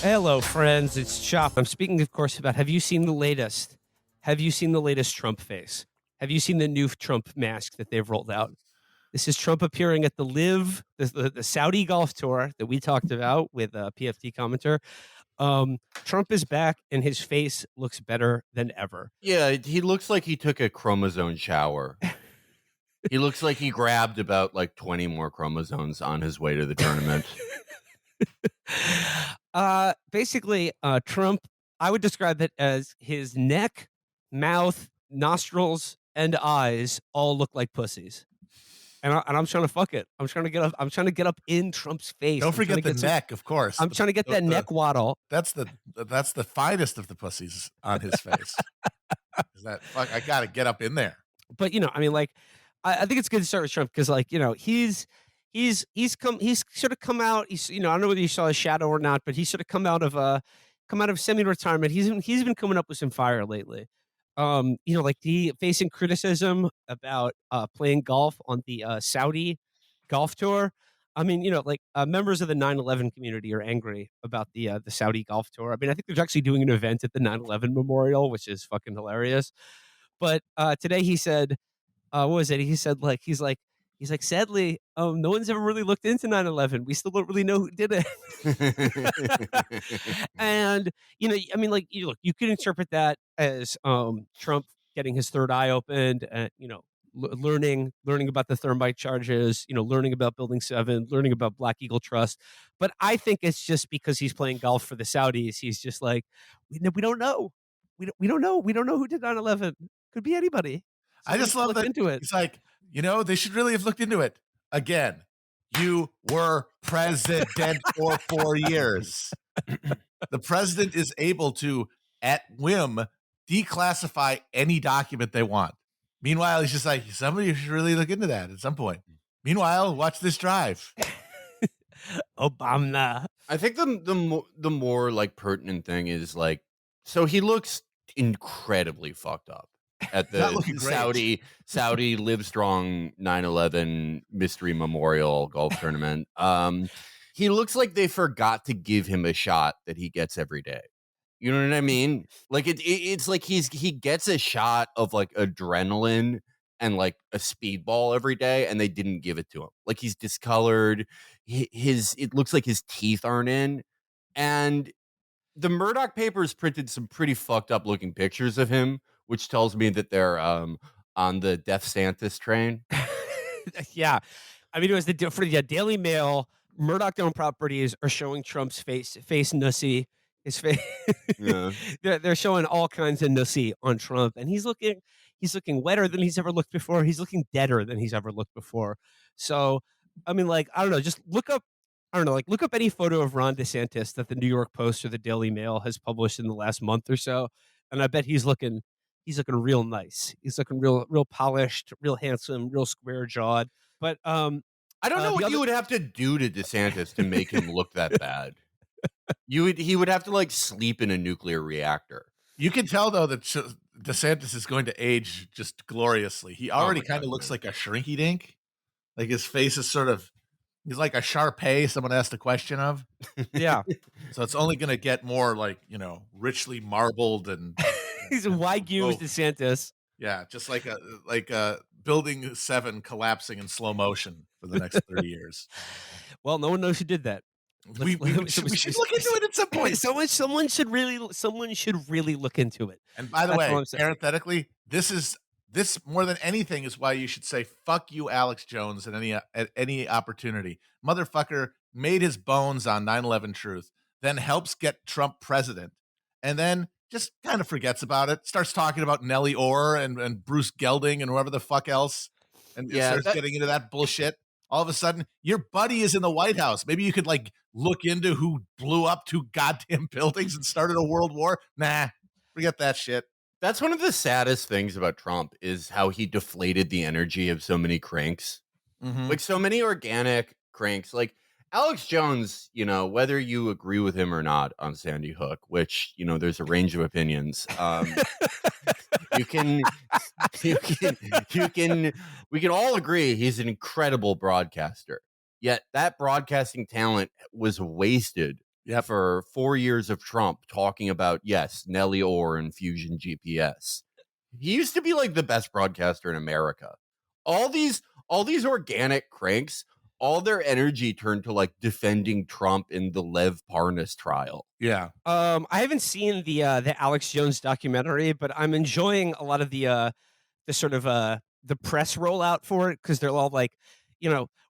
Hello, friends. It's Chop. I'm speaking, of course, about have you seen the latest? Have you seen the latest Trump face? Have you seen the new Trump mask that they've rolled out? This is Trump appearing at the Live, the Saudi golf tour that we talked about with PFT commenter. Trump is back and his face looks better than ever. Yeah, he looks like he took a chromosome shower. He looks like he grabbed about like 20 more chromosomes on his way to the tournament. Basically, Trump, I would describe it as his neck, mouth, nostrils, and eyes all look like pussies. And I'm trying to fuck it. I'm trying to get up. I'm trying to get up in Trump's face. Don't forget the neck, of course. I'm trying to get that neck waddle. That's the finest of the pussies on his face. Is that fuck? I gotta get up in there. But I mean, like, I think it's good to start with Trump because, like, he's sort of come out. He's I don't know whether you saw his shadow or not, but he's sort of come out of semi-retirement. He's been coming up with some fire lately. Like he facing criticism about playing golf on the Saudi golf tour. I mean, like members of the 9/11 community are angry about the Saudi golf tour. I mean, I think they're actually doing an event at the 9/11 memorial, which is fucking hilarious. But today he said, what was it? He said he's like, sadly, no one's ever really looked into 9/11. We still don't really know who did it. And I mean, like, you could interpret that as Trump getting his third eye opened, and learning about the thermite charges, learning about Building 7, learning about Black Eagle Trust. But I think it's just because he's playing golf for the Saudis. He's just like, we don't know. We don't know. We don't know who did 9/11. Could be anybody. I just love that into it. It's like, they should really have looked into it. Again, you were president for 4 years. The president is able to, at whim, declassify any document they want. Meanwhile, he's just like, somebody should really look into that at some point. Meanwhile, watch this drive. Obama. I think the more like pertinent thing is like, so he looks incredibly fucked up at the Saudi Livestrong 9/11 Mystery Memorial Golf Tournament. He looks like they forgot to give him a shot that he gets every day. You know what I mean? Like it's like he gets a shot of like adrenaline and like a speedball every day, and they didn't give it to him. Like he's discolored. It looks like his teeth aren't in, and the Murdoch papers printed some pretty fucked up looking pictures of him, which tells me that they're on the Death Santis train. Yeah, I mean, it was for the Daily Mail. Murdoch-owned properties are showing Trump's face nussy. His face. Yeah. They're showing all kinds of nussy on Trump, and he's looking wetter than he's ever looked before. He's looking deader than he's ever looked before. So, I mean, like, I don't know, just look up any photo of Ron DeSantis that the New York Post or the Daily Mail has published in the last month or so, and I bet he's looking real nice. He's looking real polished, real handsome, real square jawed. But I don't know what you would have to do to DeSantis to make him look that bad. He would have to like sleep in a nuclear reactor. You can tell though that DeSantis is going to age just gloriously. He already kind of looks like a shrinky dink. Like his face is he's like a Shar-Pei someone asked a question of. Yeah. So it's only going to get more like, richly marbled and he's a Wagyu DeSantis. Yeah, just like a Building 7 collapsing in slow motion for the next 30 years. Well, no one knows who did that. We should look into it at some point. Someone should really look into it. And by the way, parenthetically, this more than anything is why you should say fuck you, Alex Jones, at any opportunity. Motherfucker made his bones on 9/11 Truth, then helps get Trump president, and then just kind of forgets about it. Starts talking about Nellie Orr and Bruce Gelding and whoever the fuck else, and starts getting into that bullshit. All of a sudden, your buddy is in the White House. Maybe you could like look into who blew up 2 goddamn buildings and started a world war. Nah, forget that shit. That's one of the saddest things about Trump is how he deflated the energy of so many cranks. Mm-hmm. Like so many organic cranks. Like Alex Jones, whether you agree with him or not on Sandy Hook, which, there's a range of opinions. We can all agree he's an incredible broadcaster. Yet that broadcasting talent was wasted for 4 years of Trump talking about, yes, Nellie Orr and Fusion GPS. He used to be like the best broadcaster in America. All these organic cranks, all their energy turned to like defending Trump in the Lev Parnas trial. Yeah. I haven't seen the Alex Jones documentary, but I'm enjoying a lot of the sort of the press rollout for it, because they're all like,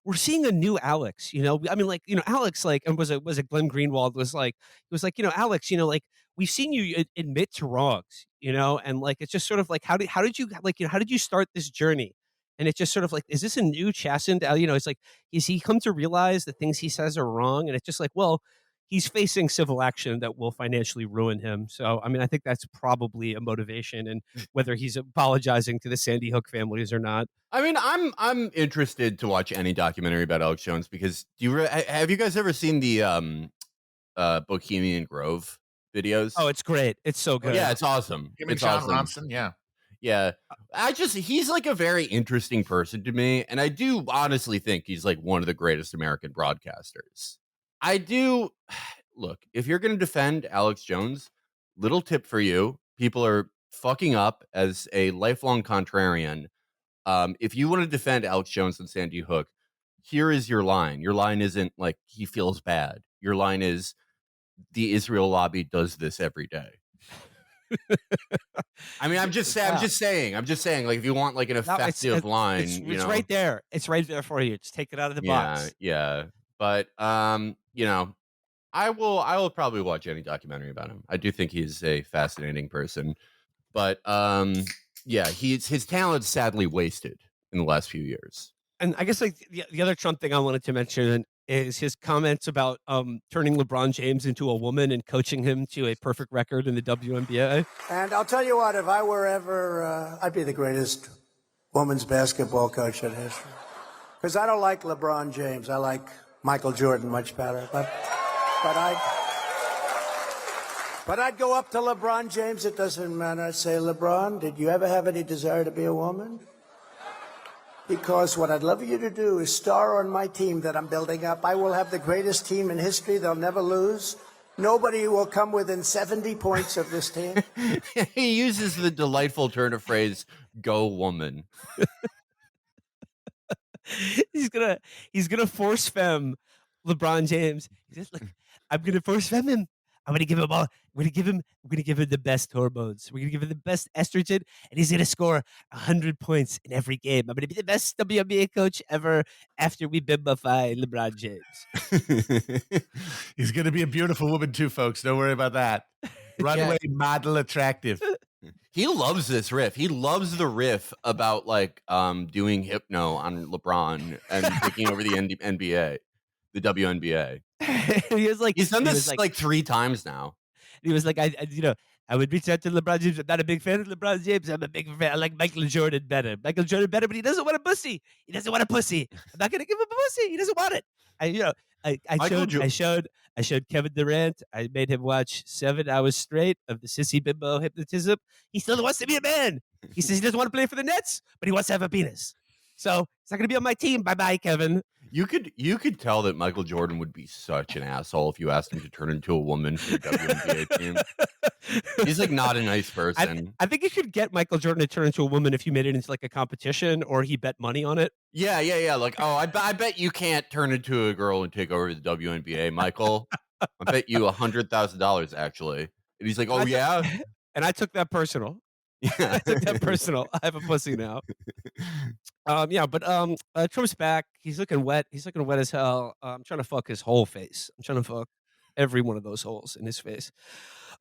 we're seeing a new Alex. I mean, like, Alex, like, and was it Glenn Greenwald was like, Alex, like, we've seen you admit to wrongs, and like it's just sort of like how did you, like, how did you start this journey? And it's just sort of like, is this a new Chastened? It's like, is he come to realize the things he says are wrong? And it's just like, well, he's facing civil action that will financially ruin him. So, I mean, I think that's probably a motivation, and whether he's apologizing to the Sandy Hook families or not. I mean, I'm interested to watch any documentary about Alex Jones, because have you guys ever seen the Bohemian Grove videos? Oh, it's great. It's so good. Yeah, it's awesome. Him and It's John awesome. Ronson, yeah. Yeah. He's like a very interesting person to me. And I do honestly think he's like one of the greatest American broadcasters. I do. Look, if you're going to defend Alex Jones, little tip for you: people are fucking up as a lifelong contrarian. If you want to defend Alex Jones and Sandy Hook, here is your line. Your line isn't like he feels bad. Your line is the Israel lobby does this every day. I mean, I'm just saying. Like, if you want like an effective line, it's right there. It's right there for you. Just take it out of the box. Yeah. But I will probably watch any documentary about him. I do think he's a fascinating person. But yeah, his talent's sadly wasted in the last few years. And I guess like the other Trump thing I wanted to mention is his comments about turning LeBron James into a woman and coaching him to a perfect record in the WNBA. And I'll tell you what, if I were ever, I'd be the greatest women's basketball coach in history. Because I don't like LeBron James. I like Michael Jordan much better. But I'd go up to LeBron James. It doesn't matter. I'd say, LeBron, did you ever have any desire to be a woman? Because what I'd love you to do is star on my team that I'm building up. I will have the greatest team in history. They'll never lose. Nobody will come within 70 points of this team. He uses the delightful turn of phrase, "Go woman." He's gonna force femme LeBron James. He says, "Look, I'm gonna force femme him. I'm gonna give him all. We're gonna give him the best hormones. We're gonna give him the best estrogen, and he's gonna score 100 points in every game. I'm gonna be the best WNBA coach ever after we bimbify LeBron James." He's going to be a beautiful woman too, folks. Don't worry about that. Runway model attractive. He loves this riff. He loves the riff about like doing hypno on LeBron and taking over the NBA, the WNBA. He's done this like 3 times now. He was like, I would reach out to LeBron James. I'm not a big fan of LeBron James. I'm a big fan. I like Michael Jordan better. But he doesn't want a pussy. He doesn't want a pussy. I'm not gonna give him a pussy. He doesn't want it. I showed Kevin Durant. I made him watch 7 hours straight of the sissy bimbo hypnotism. He still wants to be a man. He says he doesn't want to play for the Nets, but he wants to have a penis. So he's not going to be on my team. Bye-bye, Kevin. You could tell that Michael Jordan would be such an asshole if you asked him to turn into a woman for the WNBA team. He's like not a nice person. I think you could get Michael Jordan to turn into a woman if you made it into like a competition or he bet money on it. Yeah. Like, oh, I bet you can't turn into a girl and take over the WNBA, Michael. I bet you $100,000 actually. And he's like, oh yeah. And I took that personal. Yeah. I took that personal. I have a pussy now. Trump's back. He's looking wet. He's looking wet as hell. I'm trying to fuck his whole face. I'm trying to fuck every one of those holes in his face.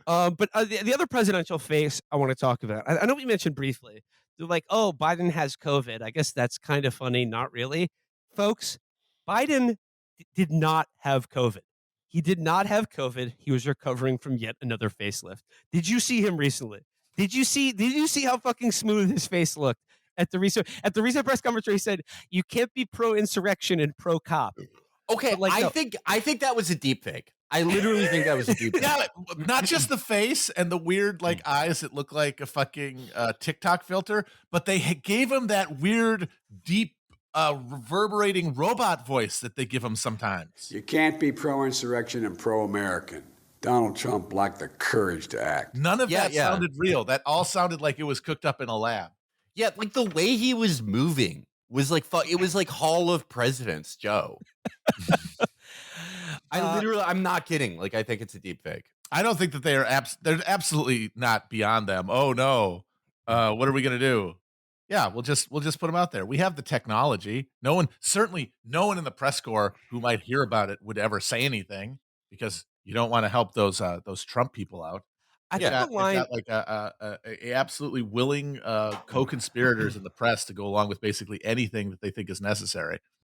But the other presidential face I want to talk about, I know we mentioned briefly. They're like, oh, Biden has COVID. I guess that's kind of funny. Not really. Folks, Biden did not have COVID. He did not have COVID. He was recovering from yet another facelift. Did you see him recently? Did you see how fucking smooth his face looked at the recent press conference where he said you can't be pro-insurrection and pro-cop? Okay, I think that was a deep fake. I literally think that was a deep fake. Yeah, not just the face and the weird like eyes that look like a fucking TikTok filter, but they gave him that weird deep reverberating robot voice that they give him sometimes. You can't be pro-insurrection and pro-American. Donald Trump lacked the courage to act. None of that sounded real. That all sounded like it was cooked up in a lab. Yeah, like the way he was moving was like it was like Hall of Presidents Joe. I'm not kidding. Like, I think it's a deep fake. I don't think that they're absolutely not beyond them. Oh no. What are we gonna do? Yeah, we'll just put them out there. We have the technology. Certainly no one in the press corps who might hear about it would ever say anything because you don't want to help those Trump people out. I think the line, got like a absolutely willing co-conspirators in the press to go along with basically anything that they think is necessary.